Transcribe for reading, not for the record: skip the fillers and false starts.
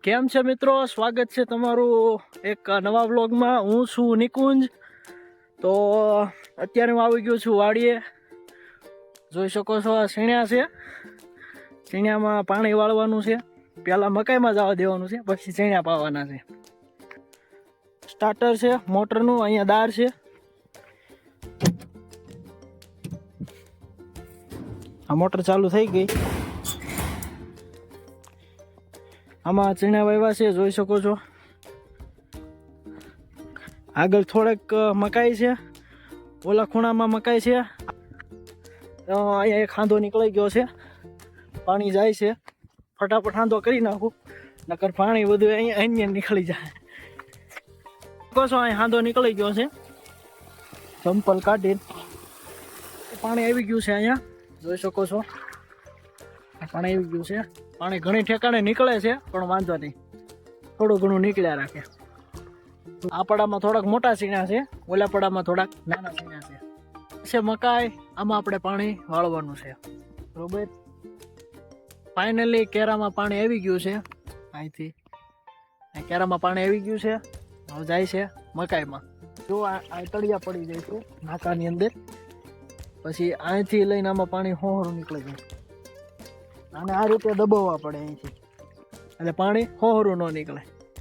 કેમ છે મિત્રો, સ્વાગત છે તમારું એક નવા વ્લોગમાં. હું છું નિકુંજ. તો અત્યારે હું આવી ગયો છું વાડીએ. જોઈ શકો છો આ સીણ્યા છે. સીણ્યામાં પાણી વાળવાનું છે. પહેલાં મકાઈમાં જવા દેવાનું છે, પછી સીણ્યા પાવાના છે. સ્ટાર્ટર છે મોટરનું, અહીંયા દાર છે. આ મોટર ચાલુ થઈ ગઈ. આમાં ચીણા વાવ્યા છે, જોઈ શકો છો. આગળ થોડેક મકાઈ છે, ઓલા ખૂણામાં મકાઈ છે. અહીંયા એક હાંધો નીકળી ગયો છે, પાણી જાય છે. ફટાફટ હાંધો કરી નાખું, નકર પાણી બધું અહીંયા નીકળી જાય. કહો છો અહીં હાંધો નીકળી ગયો છે. ચંપલ કાઢી પાણી આવી ગયું છે. અહીંયા જોઈ શકો છો પાણી આવી ગયું છે. પાણી ઘણી ઠેકાણે નીકળે છે, પણ વાંધો નહીં, થોડું ઘણું નીકળ્યા રાખે. આ પડામાં થોડાક મોટા સીણા છે, ઓલા પડામાં થોડાક નાના સીણા છે. મકાઈ, આમાં આપણે પાણી વાળવાનું છે, બરોબર. ફાઇનલી કેરામાં પાણી આવી ગયું છે. અહીંથી કેરામાં પાણી આવી ગયું છે. હવે જાય છે મકાઈમાં. જો આ તળિયા પડી જાય છે નાકાની અંદર, પછી અહીંથી લઈને આમાં પાણી હોહરું નીકળી જાય. અને આ રીતે દબાવવા પડે અહીંથી, એટલે પાણી હોહરું ન નીકળે.